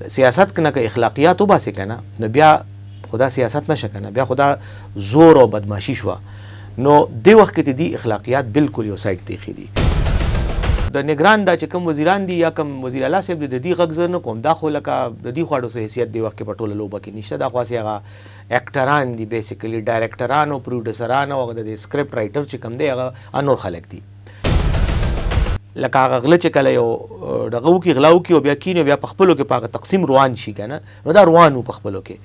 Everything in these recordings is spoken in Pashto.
سیاست کنه که اخلاقیات وباسي کنه نو بیا خدا سیاست نشه کنه، بیا خدا زور او بدمعشي شوه. نو دی وخت کې دی اخلاقیات بالکل یو سایډ ته خېدي. د نگران دا چې کوم وزیران دي یا کوم وزیر اعلی صاحب د دې غږ زر نه کوم، دا خو لکه د دې خواړو څه حیثیت دی وخت کې په ټوله لوبه کې نشته. دا خو هغه اکټران دي، بیسیکلی ډایرکټران او پروډوسران او د سکرپټ رائټر چې کوم دی هغه انور خلک دي. لکه هغه غله چې کله یو دغه وکي غلا وکي او بیا کینو بیا په خپلو کې پاغه تقسیم روان شي کنه، نو دا روانو په خپلو کې.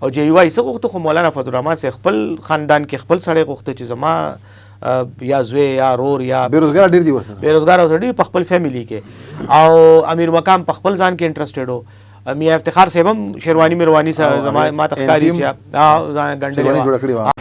او جی وای څه غوښته خو مولانا فضل الرحمن سے خپل خاندان کې خپل سړی غوښته چې زما یا زوی یا رور یا بیروزګار ډیر دي ورسره، بیروزګار اوسه ډیر په خپل فیملی کې، او امیر مقام په خپل ځان کې انټرسټډ و. میا افتخار صاحب هم شیروانی میروانی سره زما ما تخکاری چې ځان ګنډلې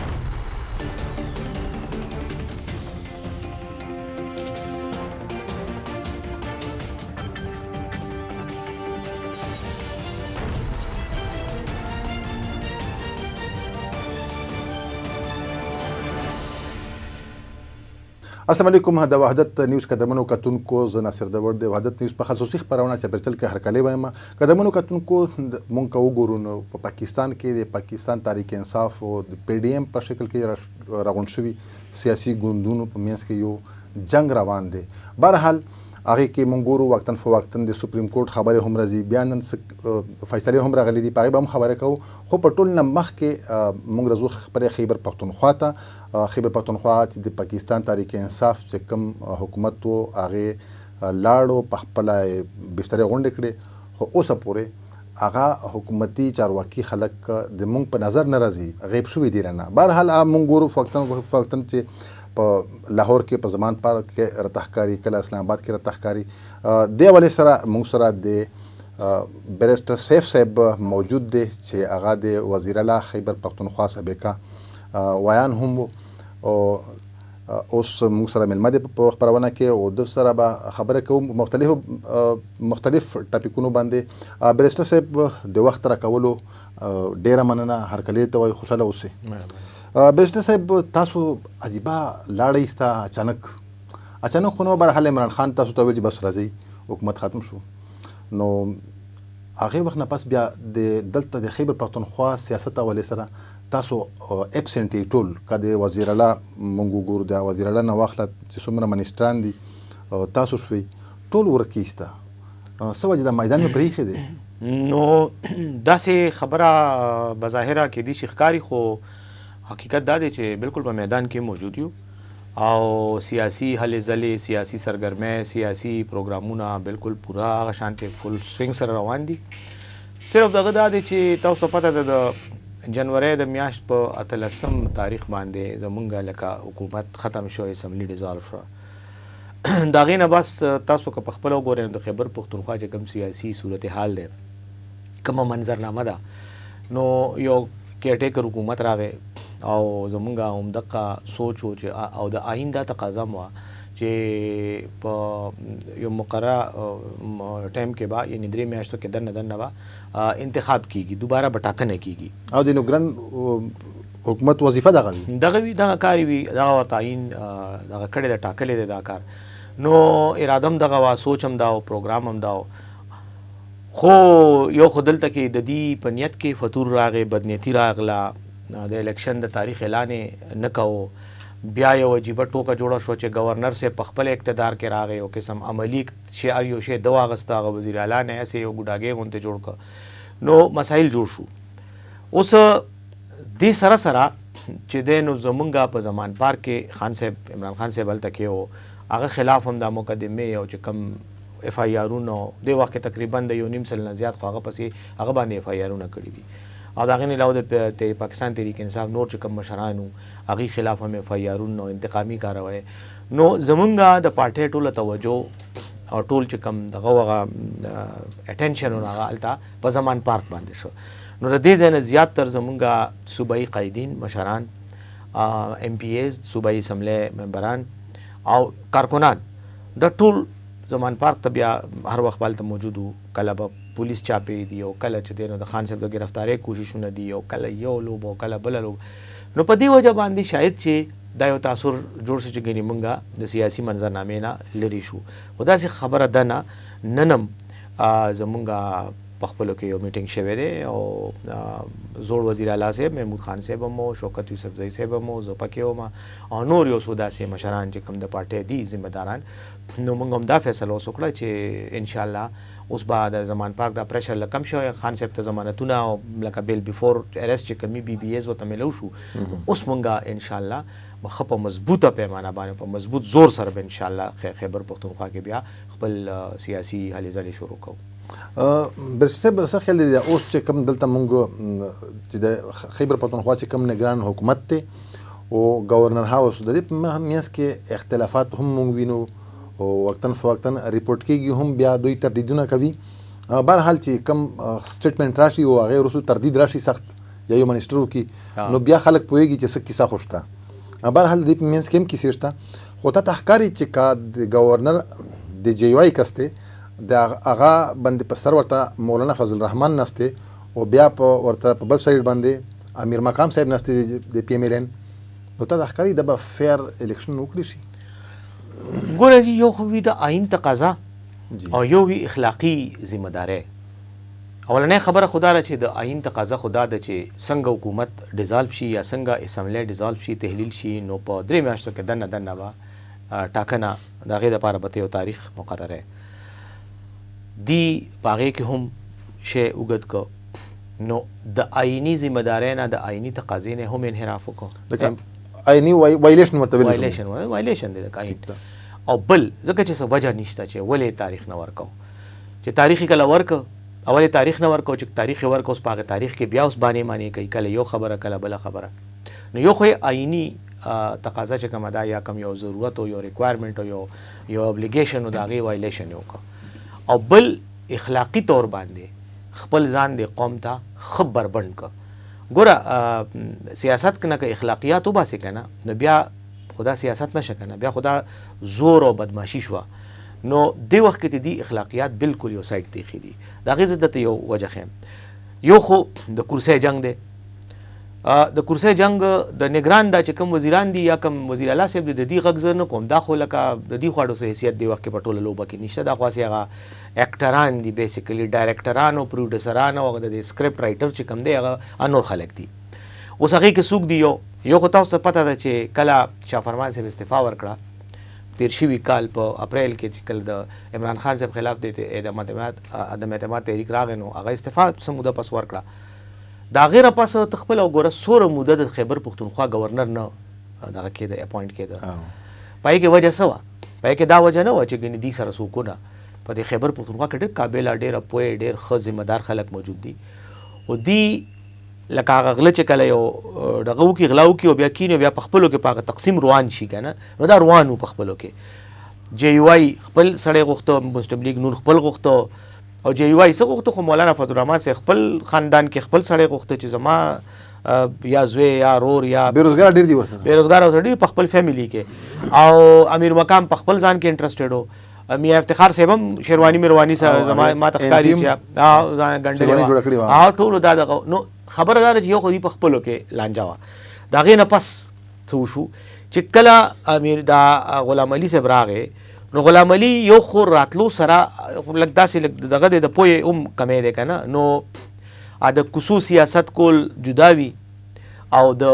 السلام علیکم. د وحدت نیوز قدرمنو کتونکو، زه ناصر داور د وحدت نیوز په خصوصي خبرونه چاپیریال کې هرکلی وایم. قدرمنو کتونکو، مونږ که وګورو نو په پاکستان کې د پاکستان تحریک انصاف او د پی ډي ایم په شکل کې راغونډ شوي سیاسي ګوندونو په منځ کې یو جنگ روان دی. بهرحال هغې کې مونږ ګورو وقتاً فوقتاً د سپریم کورټ خبرې هم راځي، بیا نن فیصلې هم راغلي دي، په هغې به هم خبرې کوو. خو په ټول نه مخکې مونږ راځو خبرې خیبر پښتونخوا ته. خیبر پښتونخوا چې د پاکستان تحریک انصاف چې کوم حکومت و هغې لاړو په خپله بسترې غونډې کړې، خو اوسه پورې هغه حکومتي چارواکي خلک د مونږ په نظر نه راځي، غیب شوي دي رانه. بهرحال مونږ ګورو فوقتاً چې په لاهور کې په زمان پارک کې راتښکاري، کله اسلام آباد کې راتښکاري. دې حوالې سره موږ سره د بیرسټر سیف صاحب موجود دی چې هغه د وزیر اعلی خیبر پښتونخوا سابقه ویان هم و، او اوس موږ سره میلمه دی په خپرونه کې، او د سره به خبرې کوو مختلف ټاپیکونو باندې. بیرسټر صاحب د وخت راکولو ډېره مننه، هرکلی ته وایي، خوشحاله اوسئ. بیرسټر صاحب، تاسو عجیبه لاړئ ستا اچانک خو نو بهرحال عمران خان تاسو ته ویل چې بس راځئ، حکومت ختم شو. نو هغې وخت نه پس بیا د دلته د خیبر پښتونخوا سیاست حوالې سره تاسو اپسنټ یې ټول، که د وزیر اعلی مونږ وګورو، د وزیر اعلی نه واخله چې څومره منسټران دي تاسو شوئ، ټول ورک ایسته. څه وجه د میدان مې پرېښی دی؟ نو داسې خبره بظاهره کېدی شي ښکاري، خو حقیقت دا دی چې بالکل په میدان کې موجود یو، او سیاسي هلې ځلې، سیاسي سرګرمۍ، سیاسي پروګرامونه بالکل پوره هغه شانتې فل سوینګ سره روان دي. صرف دغه دا دی چې تاسو ته پته ده د جنورۍ د میاشت په 18 تاریخ باندې زمونږ لکه حکومت ختم شو، اسمبلی ډیزالو شوه. د هغې نه بس تاسو که په خپله وګورئ نو د خیبر پښتونخوا چې کوم سیاسي صورتحال دی، کومه منظرنامه ده، نو یو کیرټیکر حکومت راغی او زمونږ همدغه سوچ و چې او د آئین دا تقاضا مو چې په یو مقرره ټایم کې به، یعنې 3 میاشتو کې دننه به انتخاب کیږي، دوباره به ټاکنه کیږي، او د نوګرن حکومت وظیفه دغه وي، دغه کار وي، دغه ورته آئین دغه کړی دی، ټاکلی دی دا کار. نو اراده هم دغه وه، سوچ هم دا و، پروګرام هم دا و. خو یو خو دلته کې د دې په نیت کې فتور راغی، بدنیتي راغله، د الیکشن د تاریخ اعلان نه کوو. بیا یو عجیبه ټوکه جوړه شوه چې گورنر صاحب په خپل اقتدار کې راغی، یو قسم عملي شی یو شی ده واغسته، هغه وزیر اعلی نه هسې یو ګوډاګۍ غوندې جوړ کړه. نو مسایل جوړ شو. اوس دې سره سره چې دی نو زمونږ په زمان پارک کې خان صاحب، عمران خان صاحب هلته کې و، هغه خلاف هم دا مقدمې او چې کوم اف آی آرونه دې وخت کې تقریبا د 1.5 سل نه زیات، خو هغه پسې هغه باندې اف آی آرونه کړي دي، او د هغې نه علاوه د پاکستان تحریک انصاف نور چې کوم مشران وو هغې خلاف هم اف آی آرونه او انتقامي کاروی. نو زمونږ د پارټۍ ټوله توجه او ټول چې کوم دغه هغه اټینشن هغه هلته په زمان پارک باندې شو. نو د دې ځای نه زیاتتر زمونږ صوبایي قایدین، مشران، ایم پی ایز، صوبایي اسمبلی ممبران او کارکنان د ټول زمان پارک ته بیا هر وخت هلته موجود وو. کله به پولیس چاپې دي، او کله چې دی نو د خان صاحب د ګرفتارۍ کوششونه دي، او کله یو لوبه او کله بله لوبه. نو په دې وجه باندې شاید چې دا یو تاثر جوړ شي چې ګنې مونږ د سیاسي منظرنامې نه لرې شو. خو داسې خبره ده نه، نن هم زمونږ په خپلو کې یو میټینګ شوی دی او زوړ وزیر اعلی صاحب محمود خان صاحب هم و، شوکت یوسفزئی صاحب هم و، زه پکې وم او نور یو څو داسې مشران چې کوم د پارټۍ دي ذمه داران. نو موږ هم دا فیصله اوس وکړه چې انشاءالله اوس به د زمان پارک دا پریشر له کم شوی، خان صاحب ته ضمانتونه او لکه بیل بیفور ارست چې کومي بی بی ایز ورته میلو شو، اوس موږ انشاءالله ښه په مضبوطه پیمانه باندې په مضبوط زور سره به انشاءالله خیبر پښتونخوا کې بیا خپل سیاسي هلې ځلې شروع کوو. برسي صاحب څه خیال دی اوس چې کوم دلته موږ چې د خیبر پښتونخوا چې کوم نگران حکومت دی او گورنر هاوس د دې په منځ کې اختلافات هم موږ وینو او وقتاً فوقتاً ریپورټ کېږي هم بیا دوی تردیدونه کوي. بهرحال چې کوم سټیټمنټ راشي او هغې وروسته تردید راشي سخت یا یو منسټر وکړي نو بیا خلک پوهېږي چې څه کیسه خو شته. بهرحال د دې په منځ کې هم کیسې شته، خو تا ته ښکاري چې که د گورنر د جی واي کس دی د هغه باندې په سر ورته مولانا فضل الرحمن ناست دی او بیا په ورته په بل سایډ باندې امیر مقام صاحب ناست دی د پی ایم ایل ان، نو تا ته ښکاري دا به فیر الیکشن وکړي شي؟ ګوره جي یو خو وي د آئین تقاضا او یو وي اخلاقي ذمه دارۍ. اولنۍ خبره خو دا ده چې د آئین تقاضا خو دا ده چې څنګه حکومت ډیزالو شي یا څنګه اسمبلی ډیزالو شي تحلیل شي نو په 3 میاشتو کې دنه به ټاکنه د هغې دپاره به یو تاریخ مقرره دی. په هغې کې هم شی اوږد که نو د آئیني ذمه دارۍ نه د آئیني تقاضې نه هم انحراف وکړو، آئینی وایلیشن ورته وایلیشن دی د آئین. او بل ځکه چې څه وجه نشته چې ولې تاریخ نه ورکو، چې تاریخ کله ورکو اولې تاریخ نه ورکو چې تاریخ یې ورکو اوس په هغه تاریخ کې بیا اوس بانې کوي، کله یو خبره کله بله خبره. نو یو خو یې آئیني تقاضا چې کومه ده یا کوم یو ضرورت او یو ریکوایرمنټ او یو ابلیګیشن او د هغې وایلیشن یې وکړه، او بل اخلاقي طور باندې خپل ځان د قوم ته ښه بربنډ که. ګوره سیاست نه که اخلاقیات وباسې که نه نو بیا خدا سیاست نشه که نه، بیا خدا زور او بدماشي شوه. نو دې وخت کې دي اخلاقیات بالکل یو سایډ ته ایښي دي. د هغې زه درته یو وجه ښیم. یو خو د کرسۍ جنګ دی، د کرسۍ جنګ د نگران دا چې کوم وزیران دي یا کوم وزیر اعلی صاحب دی د دې غږ زه نه کوم، دا خو لکه د دې خواړو څه حیثیت دې وخت کې په ټوله لوبه کې نشته، دا خو هسې هغه اکټران دي بیسیکلي ډایرکټران او پروډوسران او د سکرپټ رایټر چې کوم دی هغه نور خلک دي. اوس هغې کې څوک دي؟ یو خو تاسو ته پته ده چې کله شاه فرمان صاحب استعفا ورکړه تیر شوي کال په اپریل کې چې کله د عمران خان صاحب خلاف د عدم اعتماد تحریک راغی نو هغه استعفا څه موده پس ورکړه. د هغې نه پس ته خپله وګوره څومره موده د خیبر پښتونخوا گورنر نه دغه کېده اپوینټ کېده. په هغې کې وجه څه وه؟ په هغې کې دا وجه نه وه چې ګنې دې سره څوکونه په دې خیبر پښتونخوا کې ډېر قابله ډېره پوهې ډېر ښه ذمه دار خلک موجود دي او دې لکه هغه غله چې کله یو دغه وکړي غلا وکړي او بیا کیني بیا په خپلو کې په هغه تقسیم روان شي که نه، نو دا روان و په خپلو کې. جی یو آی خپل سړی غوښته، مسلم لیګ نون خپل غوښته او جی یو آی څه غوښته، خو مولانا فضل الرحمن صاحب خپل خاندان کې خپل سړی غوښته چې زما یا زوی یا رور یا بیروزګار ډېر دي ورسره، بیروزګار اوسه ډېر په خپل فیملی کې، او امیر مقام په خپل ځان کې انټرسټډ و. میاں افتخار صاحب هم شیرواني میرواني سره ما ته ښکاري چې ځان ګنډلې وه ټولو دا دغه. نو خبره دا ده چې یو خو دوی په خپلو کې لانجه وه. د هغې نه پس څه وشو چې کله امیر دا غلام علي صاحب راغی نو غلام علي یو خو راتلو سره لږ داسې لږ دغه دی د پوهې هم کمی دی که نه، نو د کوڅو سیاست کول جدا وي او د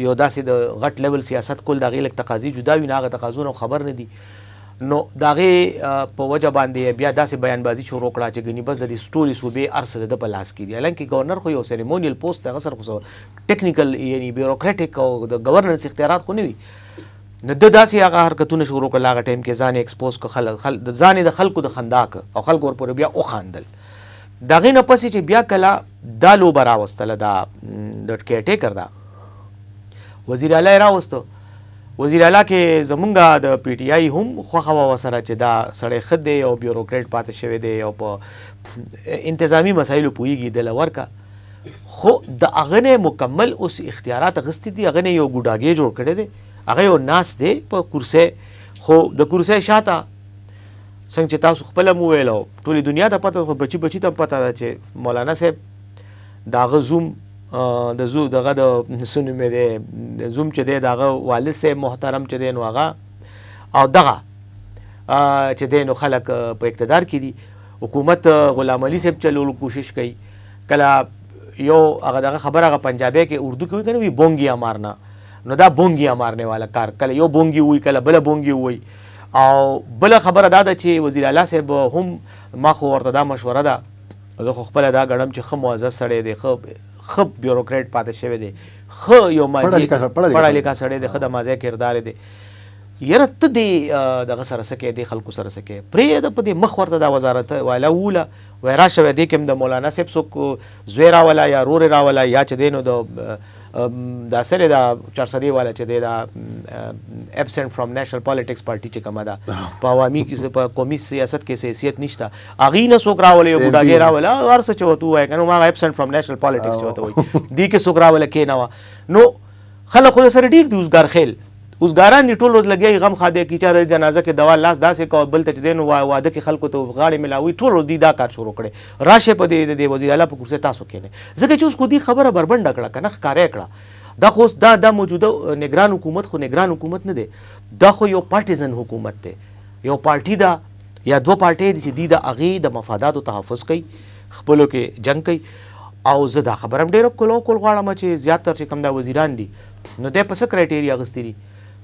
یو داسې د غټ لیول سیاست کول د هغې لږ تقاضي جدا وي، نه هغه تقاضو نه خبر نه دي. نو د هغې په وجه باندې بیا داسې بیانبازي شروع کړه چې ګنې بس د دې ټولې صوبې هر څه د ده په لاس کې دي. حالانکې گورنر خو یو سیریمونیل پوسټ دی، هغه سره خو ټیکنیکل یعنی بیوروکریټک او د گورننس اختیارات خو نه وي. نو ده داسې هغه حرکتونه شروع کړل هغه ټایم کې ځان یې ایکسپوز کړه، ځان یې د خلکو د خندا کړه او خلکو ورپورې بیا وخاندل. د هغې نه پسې چې بیا کله دا لوبه راوستله دا د کیرټیکر دا وزیر اعلی یې راوسته. وزیر اعلی کې زمونږ د پی ټی آی هم خوښه وه ورسره چې دا سړی ښه دی او بیوروکریټ پاتې شوی دی او په انتظامي مسایلو پوهېږي دله ورکه، خو د هغه نه مکمل اوس اختیارات اخیستي دي. هغه نه یو ګوډاګی جوړ کړی دی، هغه یو ناست دی په کرسۍ، خو د کرسۍ شاته څنګه چې تاسو خپله هم وویل او ټولې دنیا ته پته، خو بچي ته پته ده چې مولانا صاحب د هغه زوم دغه د څه نوم دی د زوم چې دی د هغه والد صاحب محترم چې دی نو هغه او دغه چې دی نو خلک په اقتدار کې دي. حکومت غلام علي صاحب چلولو کوشش کوي کله یو هغه دغه خبره هغه پنجابی کې اردو کې وایي که نه وي بونګیا مارنا نو دا بونګیا مارنے والا کار کله یو بونګي وایي کله بله بونګي وایي او بله خبره دا ده چې وزیر اعلی صاحب هم ما خو ورته دا مشوره ده زه خو خپله دا ګڼم چې ښه معزز سړی دی ښه بیوروکریټ پاتې شوی دی ښه یو ماضي پړه لیکه سړی دی ښه د ماضی کردار دی یاره ته دې دغه سره څه کوې دې خلکو سره څه کوې پرېږده په دې مخ ورته دا وزارت والا ووله وایي راشه وایي دې کې هم د مولانا صاحب څوک زوی راوله یا رورې راوله یا چې دی نو د دا سره دا 400 والا چې دی دا ابسنټ فرام نیشنل پالیټکس پارټي چې کومه ده په عوامي په قومي سیاست کې حیثیت نشته هغې نه څوک راوله یو بوډاګۍ راوله هر څه چې ورته ووایه که نه هغه ابسنټ فرام نیشنل پالیټکس چې ورته وایي دې کې څوک راوله کېنوه نو خلک خو سره ډېر دي اوزګار خیل اوسګاران دي ټول ورځ لګیا غم خاده کی چاره جنازه کې دوا لاس داسې کو بل ته دین واده کې خلکو ته غاړې ملاوي ټول ورځ دی دا کار شروع کړي راشه په دې وزیر اعلی په کرسي تاسو کې نه ځکه چې اوس خو دې خبره بربنډ کړه کنه ښکارې کړه دا خو دا موجوده نگران حکومت خو نگران حکومت نه دی دا خو یو پارټیزن حکومت دی یو پارټي دا یا دو پارټي دي چې دی د اغې د مفاداتو تحفظ کوي خپلو کې جنگ کوي او زه دا خبره هم ډېره کول غواړم چې زیاتره چې کوم دا وزیران دي نو دی په څه کرایټیریا اخیستي دي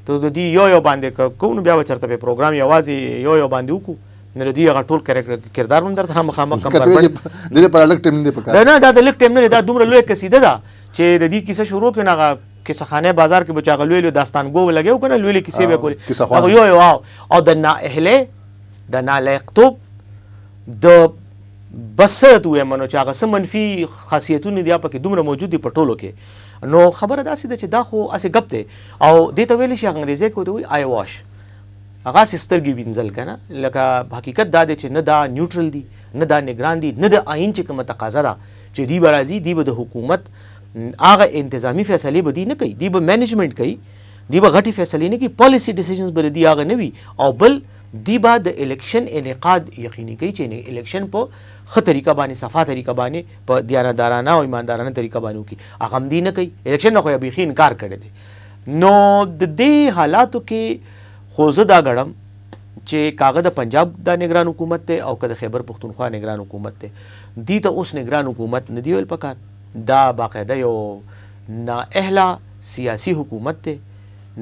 ته د دې یو باندې کوو نو بیا به چېرته په پروګرام یوازې یو باندې وکړو نو د دې هغه ټول کردار هم درته مخامخ کم د دې پر لږ ټیم نه دی پکار نه دا د لږ ټیم نه دا دومره لوی قصیده ده چې د دې کیسه شروع کړي هغه کیسه خانه بازار کې به چا لوی داستان ګو لګیو کنه لوی کیسې به کولې هغه یو او د نااهله د نالایقتوب د بس ته وایمنو چې هغه څه منفي خاصیتونه دي پکې دومره موجود دي په ټولو کې نو خبره داسې ده چې دا خو هسې ګپ دی او دې ته ویلی شي انګریزۍ کې ورته وایي آی واش هغه هسې سترګې وینځل که نه لکه حقیقت دا دی چې نه دا نیوټرل دي نه دا نگران دي نه د آئین چې کومه تقاضا ده چې دی به راځي دی به د حکومت هغه انتظامي فیصلې به دی نه کوي دی به مینجمنټ کوي دی به غټې فیصلې نه کوي پالیسي ډیسیژنز به دی هغه نه وي او بل دی با د الیکشن انعقاد یقیني کوي چې الیکشن په ښه طریقه باندې صفا طریقه باندې په دیانتدارانه او ایماندارانه طریقه باندې وکړي هغه هم دی نه کوي الیکشن نه خو یې بیخي انکار کړی دی نو د دې حالاتو کې خو زه دا ګڼم چې کاغه د پنجاب دا نگران حکومت دی او که د خیبر پښتونخوا نگران حکومت دی دی ته اوس نگران حکومت نه دی ویل پکار دا باقاعده یو نااهله سیاسي حکومت دی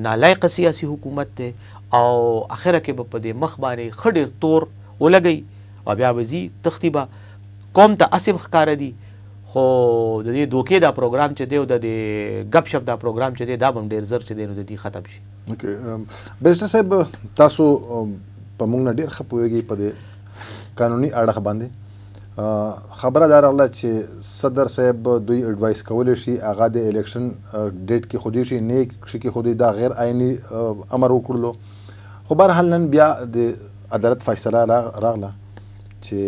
نالایقه سیاسي حکومت دی او اخره کې به په دې مخ باندې ښه ډېر تور ولګئ او بیا به ځي تښتي به قوم ته اسې ښکاره دي خو د دې دوکې دا پروګرام چې دی او د دې ګپ شپ دا پروګرام چې دی دا به هم ډېر زر چې دی نو د دې ختم شي بیرسټر صاحب تاسو په موږ نه ډېر ښه پوهېږئ په دې قانوني اړخ باندې خبره دا راغله چې صدر صاحب دوی اډوایس کولی شي هغه د الیکشن ډیټ کې خودی شي نیک شي کې خودی دا غیر آئینی امر وکړلو خو بهرحال نن بیا د عدالت فیصله راغله چې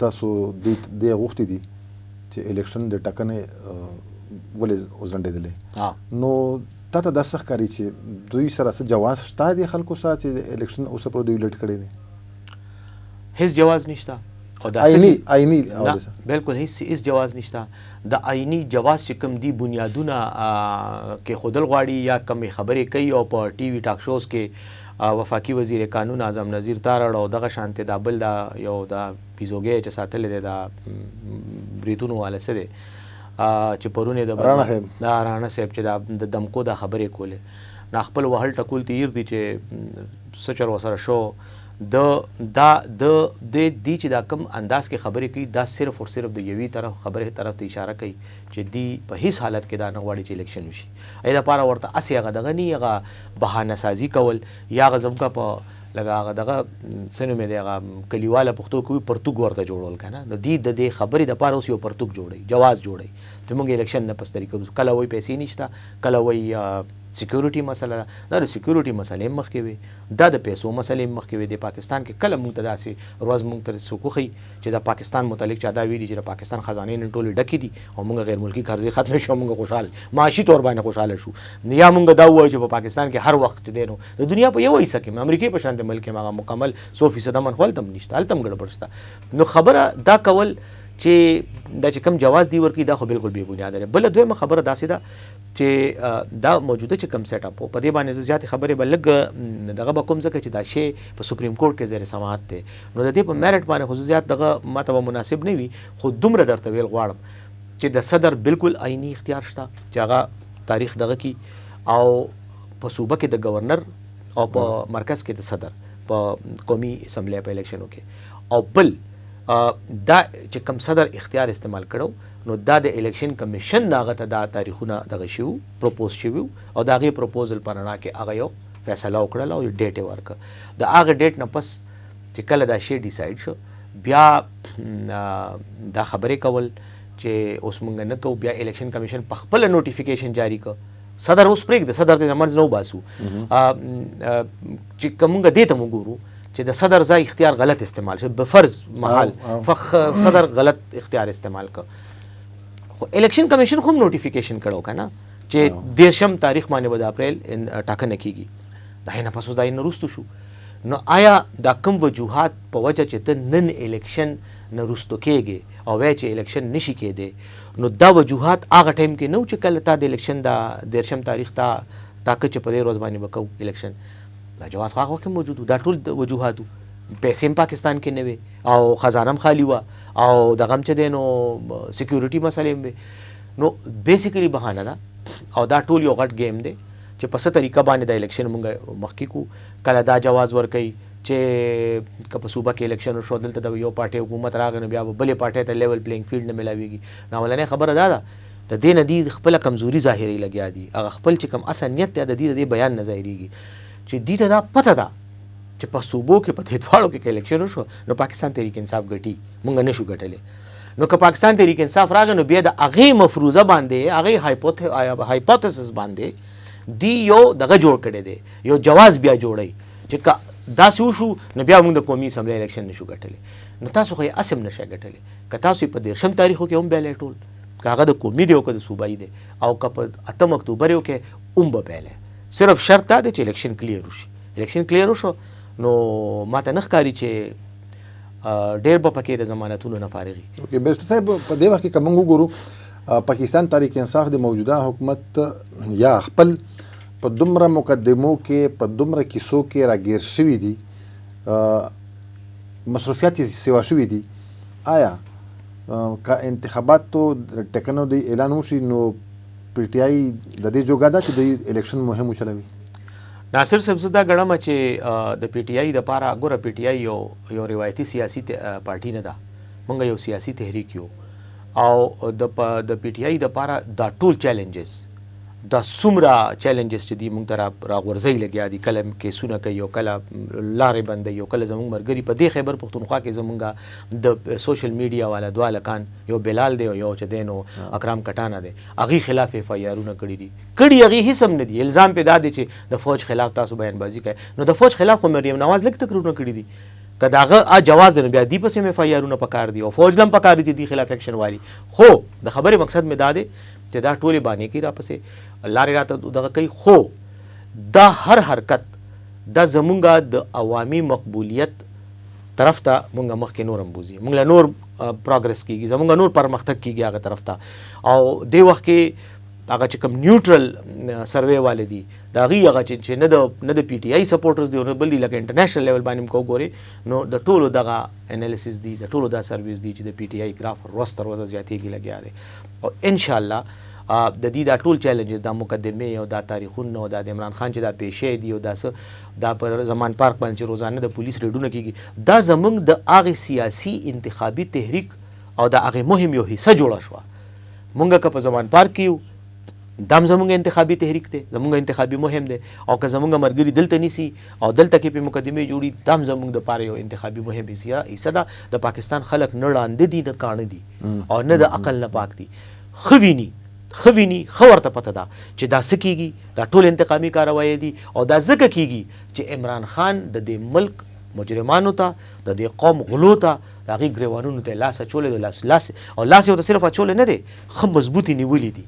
تاسو دې غوښتي دي چې الیکشن د ټاکنې ولې وځنډېدلې نو تا ته دا څه ښکاري چې دوی سره څه جواز شته دی خلکو سره چې الیکشن اوسه پورې دوی لټ کړی دی هیڅ جواز نشته آئینی بالکل هیڅ جواز نشته د آئینی جواز چې کوم دی بنیادونه کې خودل غواړي یا کمې خبرې کوي او په ټي وي ټاک شوز کې وفاقي وزیر قانون اعظم نظیر تارړ او دغه شانته دا بل دا یو دا پیزوګي چې ساتل دي دا بریتونو والا څه دي چې پرونه د رانه صاحب چې د دمکو دا خبرې کولې نا خپل وهل ټکول تیر دي چې سچر وسره شو د دې چې دا کم انداز کې خبرې کوي دا صرف او صرف د یوې طرف خبرې طرف ته اشاره کوي چې دی په هیڅ حالت کې دا نه غواړي چې الیکشن وشي ای دپاره ورته هسې هغه دغه نی هغه بهانه سازي کول یا هغه زموږ په لکه هغه دغه څه نوم یې دی هغه کلیواله پښتو کې پرتوګ ورته جوړول که نه نو دی د دې خبرې دپاره اوس یو پرتوګ جوړوي جواز جوړوي چې موږ الیکشن نه پس طریقه کله وایي پیسې نشته کله وایي سیکورټي مسله دا د سیکورټي مسلې هم مخکې وي دا د پیسو مسلې هم مخکې وي د پاکستان کې کله موږ ته داسې ورځ موږ ته څوک وښیي چې د پاکستان متعلق چا دا ویلي چې د پاکستان خزانې نن ټولې ډکې دي او موږ غیر ملکي قرضې ختمې شو موږ خوشحاله معاشي طور باندې خوشحاله شو یا موږ دا ووایو چې په پاکستان کې هر وخت دی نو د دنیا په یو حصه کې امریکې په شان د ملک کې هغه مکمل 100% امن خو هلته هم نشته هلته هم ګډوډ شته نو خبره دا کول چې دا چې کم جواز دی ورکړي دا خو بالکل بې بنیاده دی. بله دویمه خبره داسې ده چې دا موجوده چې کم سیټ اپ په دې باندې زیاتې خبرې به لږ دغه به کوم ځکه چې دا شی په سپریم کورټ کې زیر سماعت دی نو د دې په میرټ باندې خو زیات دغه ماته به مناسب نه وي. خو دومره درته ویل غواړم چې د صدر بالکل عیني اختیار شته چې هغه تاریخ دغه کی او په صوبه کې د گورنر او په مرکز کې د صدر په قومي اسمبلی په الیکشنو کې او بل دا چې کم صدر اختیار استعمال کړو نو دا د الیکشن کمیشن هغه ته دا تاریخونه دغه شوي پروپوز شوي او د هغې پروپوزل په رڼا کې هغه یو فیصله وکړله او یو ډیټ یې ورکړه. د هغه ډیټ نه پس چې کله دا شی ډیسایډ شو بیا دا خبرې کول چې اوس مونږ نه کوو. بیا الیکشن کمیشن په خپله نوټیفیکیشن جاری کړ. صدر اوس پرېږده صدر ته منځ نه وباسو چې که مونږ دې ته وګورو چې د صدر ځای اختیار غلط استعمال شو بفرض محال صدر غلط اختیار استعمال کړ خو الیکشن کمیشن خو نوټیفیکیشن کړو که نه چې 13 تاریخ باندې به د اپریل ټاکنه کیږي. دا یې نه پس اوس دا یې نه وروستو شو. نو آیا دا کوم وجوهات په وجه چې ته نن الیکشن نه وروستو کیږي او وایې چې الیکشن نشي کېدی نو دا وجوهات هغه ټایم کې نه و چې کله تا د الیکشن دا 13 تاریخ تا ټاکه چې په دې ورځ باندې به کوو الیکشن دا جواز خو هغه کې موجود و. دا ټول وجوهات پیسې هم پاکستان کې نه وي او خزانه هم خالي وه او دغه هم چې دی نو سیکیورټي مسلې هم وي. نو بیسیکلی بهانه ده او دا ټول یو غټ گیم دی چې په څه طریقه باندې د الیکشن مونږ مخکې کوو. کله دا جواز ورکوي چې که په صوبه کې الیکشن وشو دلته د یو پارټۍ حکومت راغی نو بیا به بلې پارټۍ ته لیول پلینګ فیلډ نه میلاویږي. نو اولنۍ خبره دا ده د دې نه دي خپله کمزوري ظاهري لګیا دي هغه خپل چې کوم اصل نیت دی د دې د دې بیان نه ظاهرېږي چې دې ته دا پته ده چې په صوبو کې په دې دواړو کې الیکشن وشو نو پاکستان تحریک انصاف ګټي مونږ نشو ګټلی. نو که پاکستان تحریک انصاف راغی نو بیا د هغې مفروضه باندې هغې هایپوتھیسس باندې دی یو دغه جوړ کړی دی یو جواز بیا جوړی چې که داسې وشو نو بیا موږ د قومي اسمبلی الیکشن نشو ګټلی. نو تاسو خو یې اسم نشئ ګټلی که تاسو په 13 تاریخو کې هم بیلی ټول که هغه د قومي دی او که د صوبایي دی او که په 8 اکتوبر یو کې هم به بیلی. صرف شرط دا دی چې الیکشن کلیر وشي. الیکشن کلیر وشو نو ماته نه ښکاري چې ډېر به پکې د ضمانتونو نه فارغ وي. اوکې بیرسټر صاحب په دې وخت کې که موږ وګورو پاکستان تحریک انصاف د موجوده حکومت یا خپل په دومره مقدمو کې په دومره کیسو کې راګیر شوي دي مصروفیات یې سوا شوي دي آیا که انتخاباتو ټکنو د اعلان وشي نو پی ټي آی د دې جوګه ده چې د الیکشن مهم وچلوي؟ ناصر صاحب زه دا ګڼم چې د پی ټي آی دپاره ګوره پی ټي آی یو روایتي سیاسي پارټي نه ده. موږ یو سیاسي تحریک یو او د پی ټي آی دپاره دا ټول چیلنجز دا څومره چیلنجز چې دي موږ ته راغورځوي لګیا دي کله کیسونه کوي او کله لارې بندوي او کله زموږ ملګري په دې خیبر پښتونخوا کې زموږ د سوشل میډیا والا دوه هلکان یو بلال دی او یو چې دی نو اکرام کټانه دی هغې خلاف اف آی آرونه کړي دي هغې هېڅ هم نه دي. الزام پې دا دی چې د فوج خلاف تاسو بیانبازي کوئ نو د فوج خلاف خو مریم نواز لږ تقریرونه کړي دي که د هغه جواز دی نو بیا دې پسې هم اف آی آرونه پکار دي او فوج له هم پکار دي چې دې خلاف ایکشن والي. خو د خبرې مقصد مې دا دی چې دا ټولې بانې کوي راپسې لارې راته دغه کوي خو دا هر حرکت دا زمونږ د عوامي مقبولیت طرف ته مونږ مخکې نور هم بوځي مونږ له نور پروګرس کېږي زمونږ نور پرمختګ کېږي هغه طرف ته او دې وخت کې هغه چې کوم نیوټرل سروې والے دي د هغې هغه چې نه د پی ټي آی سپورټرز دي او نه بل دي لکه انټرنیشنل لیول باندې هم که وګورې نو د ټولو دغه انالیسس دي د ټولو دا سرویز دي چې د پی ټي آی ګراف ورځ تر ورځه زیاتېږي لګیا دی او انشاءالله د دې دا ټول چیلنجز دا مقدمې او دا تاریخونه او دا د عمران خان چې دا پیشې دي او دا څه دا پر زمان پارک باندې چې روزانه د پولیس ریډونه کېږي دا زموږ د هغې سیاسي انتخابي تحریک او د هغې مهم یو حصه جوړه شوه. مونږ که په زمان پارک کې یو دا هم زموږ انتخابي تحریک دی زموږ انتخابي مهم دی او که زموږ ملګري دلته نیسي او دلته کې پې مقدمې جوړي دا هم زموږ دپاره یو انتخابي مهم حصه ده. د پاکستان خلک نه ړانده دي نه کاڼه دي او نه د عقل نه پاک دي ښه ویني ښه ورته پته ده چې دا څه کېږي دا ټول انتقامي کاروایي دي او دا ځکه کېږي چې عمران خان د دې ملک مجرمانو ته د دې قوم غلو ته د هغې ګریوانونو ته لاس اچولی دی او لاس یې ورته صرف اچولی نه دی ښه مضبوطې نیولي دي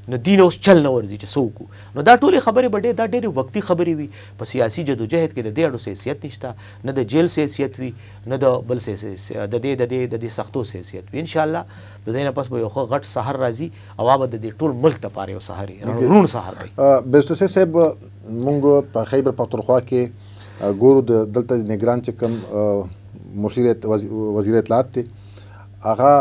نو دین اوس چل نه ورځي چې څه وکړو. نو دا ټولې خبرې به دا ډېرې وقتي خبرې وي. په سیاسي جدوجهد کې د دې اړو حیثیت نشته، نه د جیل حیثیت وي، نه د بل د دې سختو حیثیت وي. انشاءالله د دې نه پس به یو ښه غټ سحر راځي او هغه به د دې ټول ملک دپاره یو سحر وي، روڼ سحر وي. بیرسټر صاحب مونږ په خیبر پختونخوا کې ګورو د دلته نگران چې کوم مشیر وزیر اطلاعات دی هغه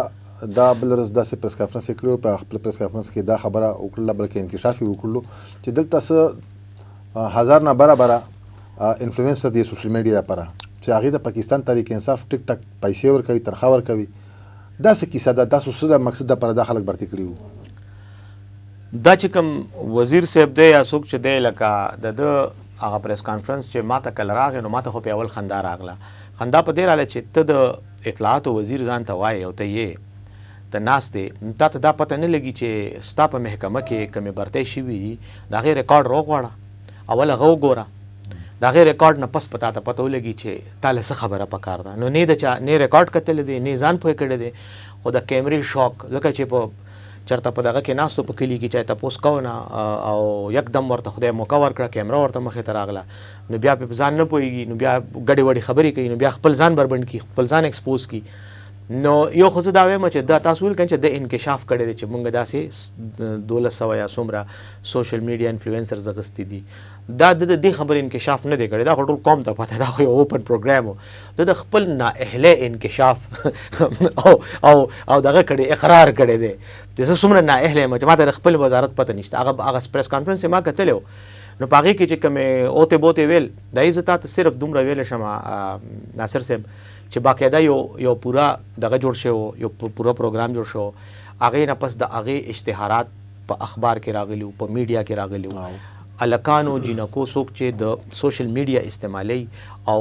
دا بل ورځ داسې پریس کانفرنس یې کړی، په خپل پریس کانفرنس کې دا خبره وکړله بلکې انکشاف یې وکړلو چې دلته څه هزار نه برابره انفلوئنسر دی سوشل میډیا لپاره چې هغې د پاکستان تحریک انصاف ټیک ټاک پیسې ورکوي، تنخوا ورکوي. داسې کیسه ده، تاسو څه د مقصد دپاره دا خلک برتي کړي وو؟ دا چې کوم وزیر صاحب دی یا څوک چې دی لکه د ده هغه پریس کانفرنس چې ما ته کله راغی نو ما ته خو په اول خندا راغله. خندا په دې راغله چې ته د اطلاعاتو وزیر ځان ته وایې او ته یې ته ناست دی، تا ته دا پته نه لګي چې ستا په محکمه کې کومې برتۍ شوي دي د هغې ریکارډ راوغواړه، اول هغه وګوره، د هغې ریکارډ نه پس په تا ته پته ولګي چې تا له څه خبره پکار ده. نو نه د چا نه ریکارډ کتلی دی نه ځان پوه کړی دی، خو د کیمرې شوق ځکه چې په چېرته په دغه کې ناستو په کلي کې چا تپوس کوو نه او یکدم ورته خدای موقع ورکړه کیمره ورته مخې ته راغله نو بیا په ځان نه پوهېږي، نو بیا ګډې وډې خبرې کوي، نو بیا خپل ځان بربنډ کړي، خپل ځان ایکسپوز کړي. نو یو خو زه دا وایم چې دا تاسو ویل کړئ چې د انکشاف کړی دی چې مونږ داسې 1200 یا څومره سوشل میډیا انفلوئنسرز اخیستي دي، دا د دې خبرې انکشاف نه دی کړی، دا خو ټول قوم ته پته، دا خو یو اوپن پروګرام و، د خپل نااهله انکشاف او دغه کړی اقرار کړی دی چې زه څومره نااهله یم چې ما ته خپل وزارت پته نشته. هغه پریس کانفرنس ما کتلی و نو په هغې کې چې کومې اوتې بوتې ویل دا یې زه تا ته صرف دومره ویلی شم ناصر صاحب چې باقاعده یو پوره دغه جوړ شوی یو پوره پروګرام جوړ شو، هغې نه پس د هغې اشتهارات په اخبار کې راغلي وو، په میډیا کې راغلي وو. الکانو جینکو څوک چې د سوشل میډیا استعمالوي او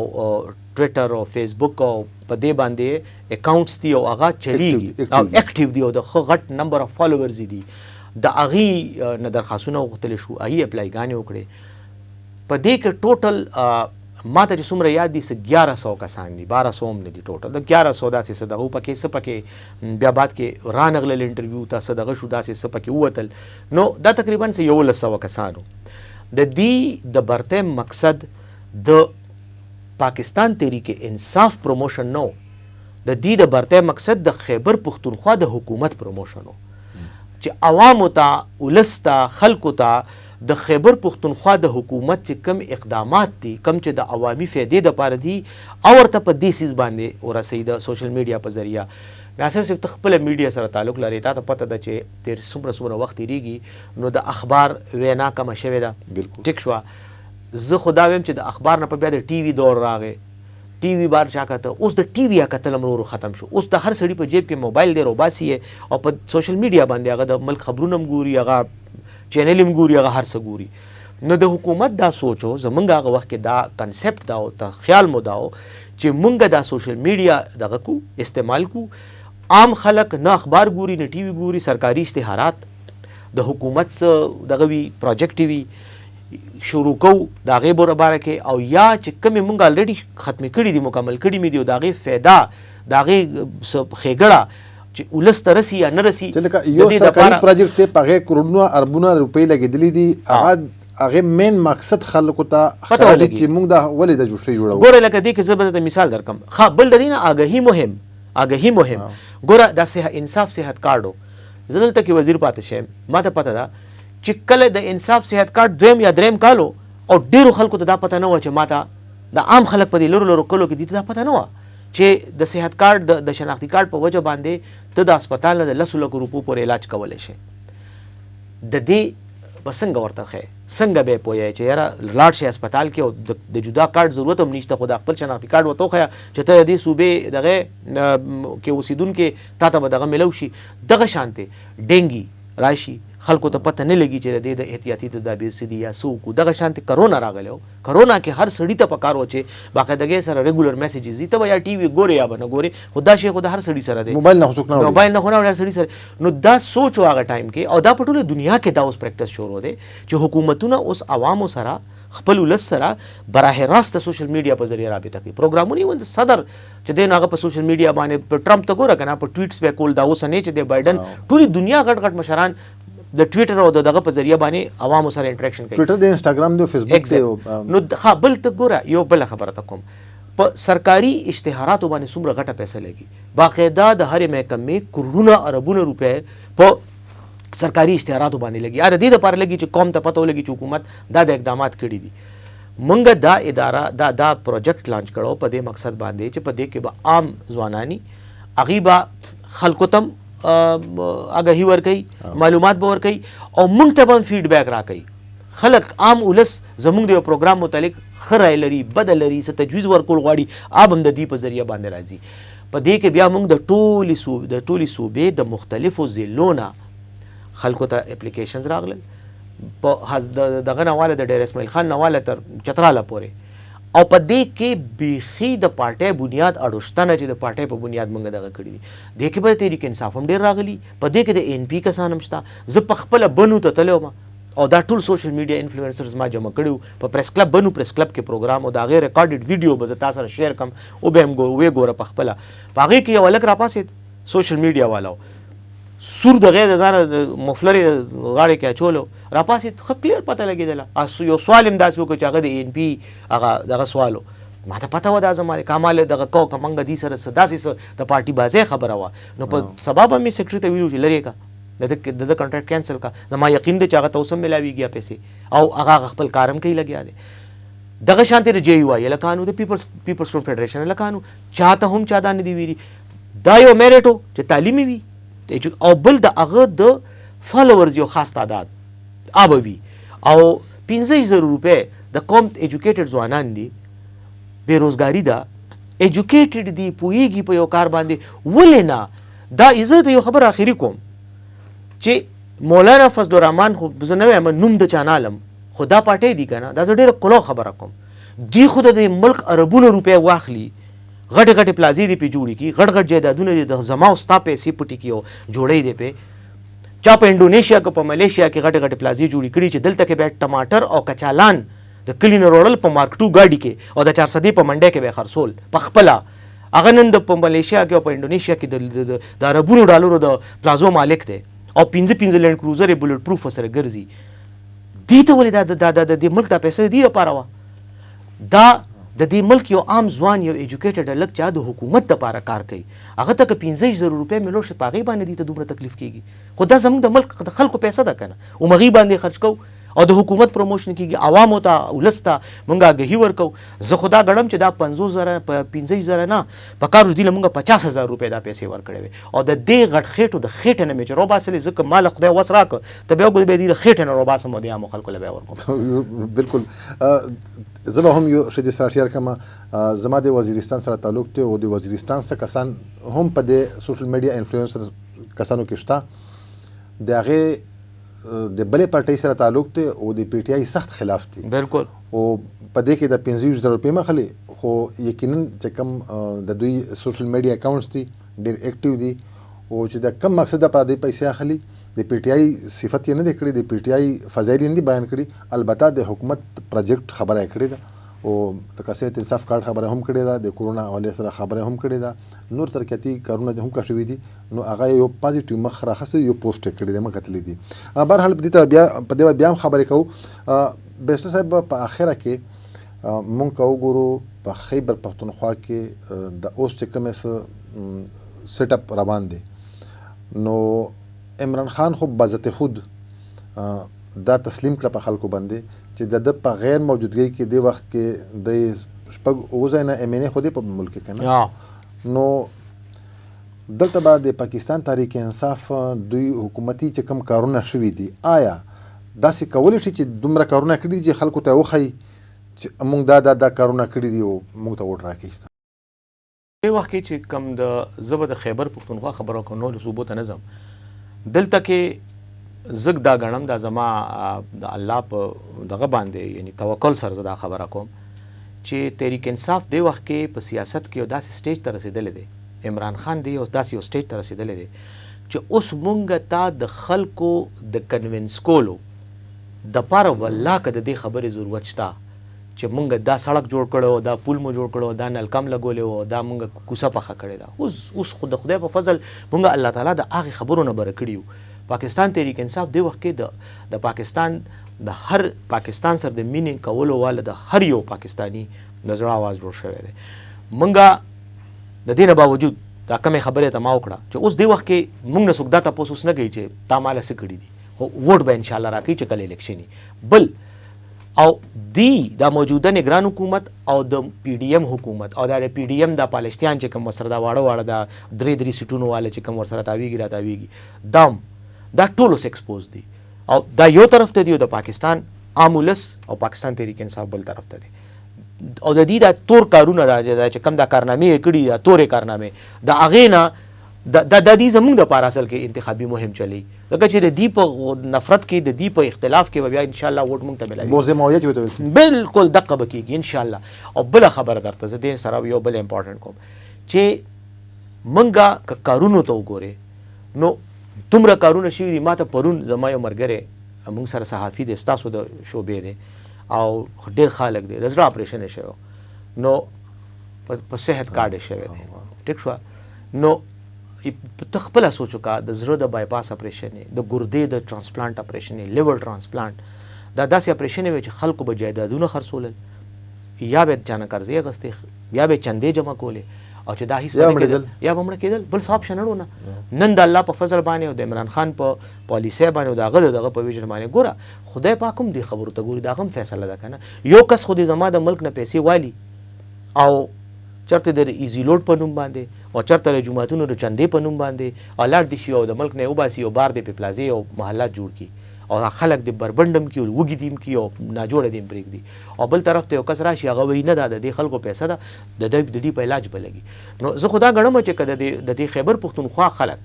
ټویټر او فیسبوک او په دې باندې اکاونټس دي او هغه چلیږي او اکټیو دي او د ښه غټ نمبر اف فالوورز دي، د هغې نه درخواستونه وغوښتلی شو، هغې اپلایګانې وکړې. په دې کې ټوټل ما ته چې څومره یاد دي څه 1100 کسان دي، 1200 هم نه دي ټوټل، د 1100 داسې څه دغه پکې څه پکې بیا بعد کې رانغلل انټرویو ته څه دغه شو داسې څه پکې ووتل، نو دا تقریبا څه 1100 کسانو. د دې د برتۍ مقصد د پاکستان تحریک انصاف پروموشن نو، د دې د برتۍ مقصد د خیبر پختونخوا د حکومت پروموشن و چې عوامو ته، ولس ته، خلکو ته د خیبر پختونخوا د حکومت چې کم اقدامات دي، کم چې د عوامي فایدې دپاره دي او ورته په دې څیز باندې ورسوي د سوشل میډیا په ذریعه. ناصر صاحب ته خپله میډیا سره تعلق لري، تا ته پته ده چې تیر څومره وخت تېرېږي نو د اخبار وینا کمه شوې ده، ټیک شوه. زه خو دا وایم چې د اخبار نه په بیا د ټي وي دور راغی، ټي وي بار چا کته، اوس د ټي وي یا کتل هم ورو ختم شو، اوس د هر سړي په جیب کې موبایل دی روباسي یې او په سوشل میډیا باندې هغه د ملک خبرونه هم ګوري، هغه چینل هم ګوري، هغه هر څه ګوري. نو د حکومت دا سوچ و، زمونږ هغه وخت کې دا کنسپټ دا او خیال مو دا و چې مونږ دا سوشل میډیا دغه کو استعمال کو، عام خلک نه اخبار ګوري نه ټي وي ګوري، سرکاري اشتهارات د حکومت څه دغه وي پروجیکټ وي شروع کوو د هغې باره کې، او یا چې کومې مونږ الریډي ختمې کړي دي مکمل کړي مې دي او د هغې فایده د هغې ښېګړه چې ولس ته رسي یا نه رسي. چې لکه یو سرکاري پروجیکټ دی په هغې کروڑونه اربونه روپۍ لګېدلي دي، هغې مین مقصد خلکو ته ښکاره دی چې موږ دا ولې د جوړ شوي جوړوو. ګوره لکه دې کې زه به درته مثال درکړم، ښه بل د دې نه آګهي مهم ګوره دا انصاف صحت کارډ و، زه دلته کې وزیر پاتې شیم، ما ته پته ده چې کله د انصاف صحت کارډ دویم یا دریم کال او ډېرو خلکو ته دا پته نه وه چې ما ته د عام خلک په دې لرو کلو کې دي ته دا پته نه وه چې د صحت کارډ د شناختي کارډ په وجه باندې ته د هسپتال نه د 10 لکو روپو پورې علاج کولی شي. د دې به څنګه ورته ښیې، څنګه به یې پوهیې چې یاره لاړ شي هسپتال کې او د جدا کارډ ضرورت هم نشته، خو د خپل شناختي کارډ ورته وښیه چې ته د دې صوبې دغه کې اوسېدونکې تا ته به دغه میلو شي. دغه شانتې ډینګي راشي، خلکو ته پته نه لګي چې د دې د احتیاطي تدابیر څه دي یا څه وکړو. دغه شانتې کرونا راغلی و، کرونا کې هر سړي ته پکار و چې باقاعدګۍ سره ریګولر میسیجز دي، ته به یا ټي وي ګورې یا به نه ګورې، خو دا شی خو د هر سړي سره دی، موبایل نه خو څوک نه موبایل نه خو نه هر سړي سره. نو دا سوچ و هغه ټایم کې، او دا په ټوله دنیا کې دا اوس پریکټس شروع دی چې حکومتونه اوس عوامو سره خپل ولس سره براه راست سوشل میډیا په ذریعه رابطه کوي. پروګرامونه یې د صدر چې دی نو هغه په سوشل میډیا باندې په ټرمپ ته ګوره که نه په ټویټس به کول، دا اوس نه چې د بایډن ټولې دنیا غټ غټ مشران د ټویټر او دغه په ذریعہ باندې عوامو سره انټریکشن کوي. ټویټر دی، انسټاګرام دی، فیسبوک دی. نو ها بل ته ګوره یو بل خبره ته کوم، په سرکاري اشتهاراتو باندې څومره غټه پیسې لګي. باقاعده د هرې محکمې کروڑونه اربونه روپۍ په سرکاري اشتهاراتو باندې لګي. اره دې دپاره لګي چې قوم ته پته ولګي چې حکومت دا د اقدامات کړي دي. مونږ دا اداره دا پروجیکټ لانچ کړو په دې مقصد باندې چې په دې کې به عام ځوانانی هغوی به خلکو ته آګاهي ورکوي، معلومات به ورکوي او مونږ ته به هم فیډبیک راکوي. خلک عام ولس زمونږ د یو پروګرام متعلق ښه رای لري، بده لري، څه تجویز ورکول غواړي، اب هم د دې په ذریعه باندې راځي. په دې کې بیا مونږ د ټولې صوبې د مختلفو ضلعو نه خلکو ته اپلیکیشنز راغلل، په دغه نواله د ډیر اسماعیل خان نواله تر چتراله پورې. او په دې کې بیخي د پارټۍ بنیاد اړوشتنه چې د پارټۍ په بنیاد مونږ دغه کړي دي. دې کې به تحریک انصاف هم ډېر راغلي، په دې کې د ان پی کسان هم شته. زه په خپله بنو ته تللی وم او دا ټول سوشل میډیا انفلوئنسرز ما جمع کړي په پریس کلب بنو پریس کلب کې پروګرام او د هغې ریکارډډ ویډیو به زه تا سره شیر کړم او به هم ویې ګوره په خپله. په هغې کې یو هلک راپاسېد سوشل میډیا والا سور د غیر د ځانه مفلر یې غاړې کې اچولو، راپاسېد ښه کلیر پته لګېدله. یو سوال هم داسې وکړو چې هغه د ان پی هغه دغه سوال و، ما ته پته وه دا زما د کمال دغه کو که موږ دې سره څه داسې څه د پارټي بازۍ خبره وه. نو په سبا به مې سیکرټري ته ویلو چې لرې کا د کنټراکټ کینسل کا. زما یقین دی چې هغه ته اوس هم میلاویږي پیسې او هغه خپل کار هم کوي لګیا دی. دغه شانتې د جے یو آی هلکانو د پیپلز سټوډنټ فیډریشن هلکانو چاته هم چا دا نه دي ویلي. دا یو میرټ و چې تعلیمي وي او بل د هغه د فالوورز یو خاص تعداد به وي او 15,000 روپۍ د قوم ایجوکیټډ ځوانان دي، بېروزګاري ده، ایجوکیټډ دي، پوهېږي په یو کار باندې. ولې نه؟ دا زه ته یو خبر آخري کوم چې مولانا فضل الرحمن خو زه نه وایم نوم د چا نه علم، خو دا پارټۍ دي که نه، دا زه ډېره کلو خبره کوم. دوی خو د ملک اربونه روپۍ واخلي، غټ غټ پلازې دې پې جوړې کړي، غټ غټ جایدادونه دې د زما او ستا پیسې پټې کړي او جوړی دې پې. چا په انډونیشیا کې په ملیشیا کې غټ غټ پلازې جوړې کړي چې دلته کې بیا ټماټر او کچالان د کلي نه روړل په مارکټو ګاډي کې او د 400 په منډۍ کې به یې خرڅول په خپله. هغه نن د په ملیشیا کې او په انډونیشیا کې د اربونو ډالرو د پلازو مالک دی او 5 لینډ کروزر یې بلټ پروف سره ګرځي. دې ته ولې د دې ملک دا پیسې د دې لپاره وه. دا د دې ملک یو عام ځوان یو ایجوکیټډ هلک چې د حکومت دپاره کار کوي، هغه ته که 15,000 روپۍ میلو شي په هغې باندې دې ته دومره تکلیف کېږي. خو دا زموږ د ملک د خلکو پیسه ده که نه، همغې باندې خرچ کوو او د حکومت پروموشن کېږي، عوامو ته ولس ته موږ آګهي ورکوو. زه خو دا ګڼم چې دا 15,000 نه په کار دوی له موږ 50,000 روپۍ دا پیسې ورکړې وې او د دې غټ خېټو د خېټې نه مې چې روباسلې، ځکه ما له خدای وس راکړه ته بیا وګورې بیا دې د خېټې نه روباسم او د عامو خلکو له بیا ورکوم. بالکل. زه به هم یو ښه دې سره شیر کړم. زما د وزیرستان سره تعلق دی او د وزیرستان څه کسان هم په دې سوشل میډیا انفلوئنسر کسانو کې شته، د هغې د بلې پارټۍ سره تعلق دی او د پی ټي آی سخت خلاف دی. بالکل. او په دې کې د 15,000 روپۍ مخلي، خو یقینا چې کوم د دوی سوشل میډیا اکاونټس دي ډېر ایکټیو دي او چې د کم مقصد لپاره دوی پیسې اخلي، د پی ټي آی صفت یې نه دی کړی، د پی ټي آی فضایل یې نه دي بیان کړي. البته د حکومت پروجیکټ خبره یې کړې ده او د کسیت انصاف کارت خبره هم کړې ده، د کورونا حوالې سره خبره هم کړې ده، نور ترقیاتي کارونه هم کار شوي دي. نو هغه یو پازیټیو مخ راخسته، یو پوسټ یې کړی دی، موږ کتلی دي. بهرحال په دې ته بیا هم خبرې کوو. بیرسټر صاحب په اخره کې مونږ که وګورو په خیبر پښتونخوا کې د اوس چې کومې څه سیټ اپ روان دی، نو عمران خان خو بذات خود دا تسلیم کړه په خلکو باندې چې د په غیر موجودګۍ کې د وخت کې د شپږ اووه ځای نه ایم این اے خو دی په ملک کې که نه، نو دلته به د پاکستان تحریک انصاف دوی حکومتي چې کوم کارونه شوي دي، آیا داسې کولی شي چې دومره کارونه کړي دي چې خلکو ته وښایي چې موږ دا کارونه کړي دي او موږ ته ووټ راکړي؟ دې وخت کې چې کوم د زه به د خیبر پښتونخوا خبره کوم، نورو صوبو ته نه ځم. دلته کې زه دا ګڼم دا زما د الله په دغه باندې یعنی توکل سره زه دا خبره کوم چې تحریک انصاف دې وخت کې په سیاست کې یو داسې سټیج ته رسېدلی دی، عمران خان دی یو داسې یو سټیج ته رسېدلی دی چې اوس مونږ ته د خلکو د کنوینس کولو دپاره والله که د دې خبرې ضرورت شته چې مونږ دا سړک جوړ کړی و، دا پول مو جوړ کړی و، دا نلکم لګولی و، دا مونږ کوڅه پخه کړې ده. اوس خو د خدای په فضل مونږ الله تعالی د هغې خبرو نه بره کړي یو. پاکستان تحریک انصاف د وخت کې د پاکستان د هر پاکستان سره د میننګ کولو والا د هر یو پاکستانی د زړه आवाज جوړ شوی دی. منګه د دې نه باوجود دا کومه خبره ته ما وکړه چې اوس دی وخت کې موږ نه څوک دا تاسو نه کوي چې تا مال څه کړی دي، خو ووټ به ان شاء الله راکړي چې کله الیکشن بل او دی دا موجوده نگران حکومت او د پی ډی ایم حکومت او د پی ډی ایم د پالستان چې کوم سره دا واړه دا درې سیټونو والے چې کوم ورسره تاویږي راتاویږي دا ټول اوس ایکسپوز دي او دا یو طرف ته دی د پاکستان عامولس او پاکستان تحریک انصاف بل طرف ته دی او د دې دا تور کارونه دا چې کم دا کارنامې کړي دا تورې کارنامې د هغې نه د دې زموږ دپاره اصل کې انتخابي مهم چلی ځکه چې د دې په نفرت کې د دې په اختلاف کې به بیا انشاءالله ووټ موږ ته ملاوي موضوع مویت وته بالکل دقه به کېږي انشاءالله. او بله خبره درته زه دې سره یو بل امپورټنټ کوم چې موږ که کارونو ته وګورې نو دومره کارونه شوي دي. ما ته پرون زما یو ملګری موږ سره صحافي دی ستاسو د شعبې دی او ډېر خلک دی د زړه اپریشن یې شوی نو په صحت کارډ یې شوی دی ټیک شوه نو ته خپله سوچ وکړه د زړه د بایپاس اپریشن یې د ګردې د ټرانسپلانټ اپریشن یې لیور ټرانسپلانټ دا داسې اپریشن یې چې خلکو به جایدادونه خرڅولل یا به چانه قرضې اخیستې یا به چندې جمع کولې او چې دا هیڅ نه کېدل یا به مړه کېدل بل څه آپشن نه و. نن د الله په فضل باندې او د عمران خان په پالیسۍ باندې او د هغه دغه په وجه باندې ګوره خدای پاک هم دې خبرو ته ګوري دا هم فیصله ده که نه. یو کس خو دې زما د ملک نه پیسې والي او چرته د ایزي لوډ په نوم باندې او چرته د جوماتونو د چندې په نوم باندې او لاړ دي شي او د ملک نه وباسي او بار دې په پلازې او محلات جوړ کړي او خلک د بربنډم کی او وګی دیم کی او ناجوړه دیم پرېږدي او بل طرف ته یو کس راشي هغه وایي نه دا د دې خلکو پیسه ده د دې په علاج به لګي. نو زه خو دا ګڼم چې که د دې خیبر پښتونخوا خلک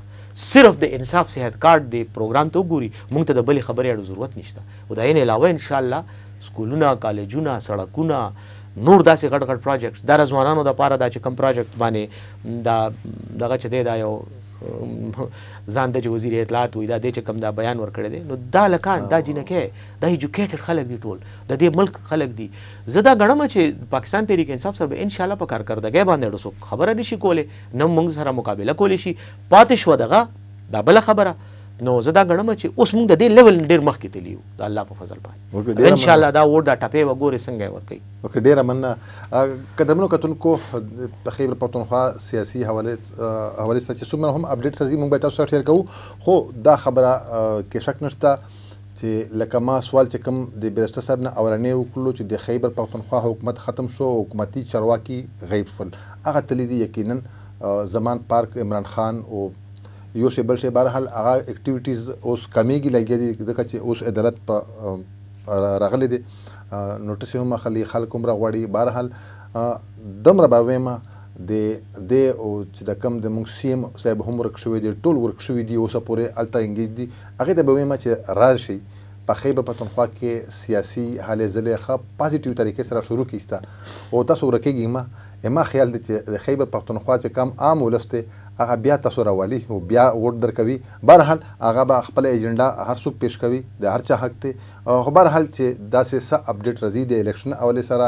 صرف د انصاف صحت کارت د پروګرام ته وګوري موږ ته د بلې خبرې اړو ضرورت نشته. او د هغې نه علاوه انشاءالله سکولونه کالجونه سړکونه نور داسې غټ غټ پروجیکټس دا ځوانانو دپاره دا چې کوم پروجیکټ باندې دا دغه چې دی دا یو ځان ته چې وزیر اطلاعات وي دا دی چې کوم دا بیان ورکړی دی نو دا لکان دا جینکې دا ایجوکیټډ خلک دي ټول د دې ملک خلک دي. زه دا ګڼم چې پاکستان تحریک انصاف سره به انشاءالله په کارکردګۍ باندې اړو څوک خبره نشي کولی نه موږ سره مقابله کولی شي پاتې شوه دغه دا بله خبره. نو زه دا ګڼم چې اوس موږ د دې لیول ډېر مخکې تللي یو د الله په فضل باندې انشاءالله دا ووټ دا ټپې به ګورې څنګه یې ورکوي. اوکې ډېره مننه قدرمنو کتونکو د خیبر پښتونخوا سیاسي حوالې سره چې څومره هم اپډیټ راځي موږ به تاسو سره شیر کوو خو دا خبره کې شک نشته چې لکه ما سوال چې کوم د بیرسټر صاحب نه اولنی وکړلو چې د خیبر پښتونخوا حکومت ختم شو حکومتي چارواکي غیب شول هغه تللی دي یقینا زمان پارک عمران خان او یو شی بل شی بهرحال هغه اکټیویټیز اوس کمیږي لګیا دي ځکه چې اوس عدالت په راغلی دی نوټس هم اخلي خلک هم راغواړي بهرحال دومره به وایم د او چې د کم د موږ سی ایم صاحب هم ورک شوي دي ټول ورک شوي دي اوسه پورې هلته انګیج دي هغې ته به وایم چې راشي په خیبر پښتونخوا کې سیاسي هلې ځلې ښه پازیټیو طریقې سره شروع کیسته او تاسو ورکېږي ما خیال دی چې د خیبر پښتونخوا چې کم عام ولس دی هغه بیا تاسو راولي او بیا ووټ درکوي بهرحال هغه به خپل ایجنډا هر څوک پیش کوي د هر چا حق دی خو بهرحال چې داسې څه اپډیټ راځي د الیکشن حوالې سره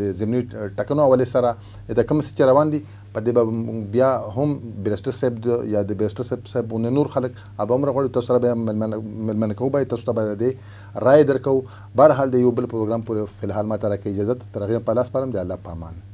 د ضمني ټاکنو حوالې سره د کوم څه چې روان دي په دې به بیا هم بیرسټر صاحب یا د بیرسټر صاحب نور خلک هغه هم راغواړي تاسو سره به ملمنه کوو باید تاسو ته به د رایې درکوو بهرحال د یو بل پروګرام پورې فلحال ما ته راکړئ اجازه تر هغې په لاس سپارم د الله په امان.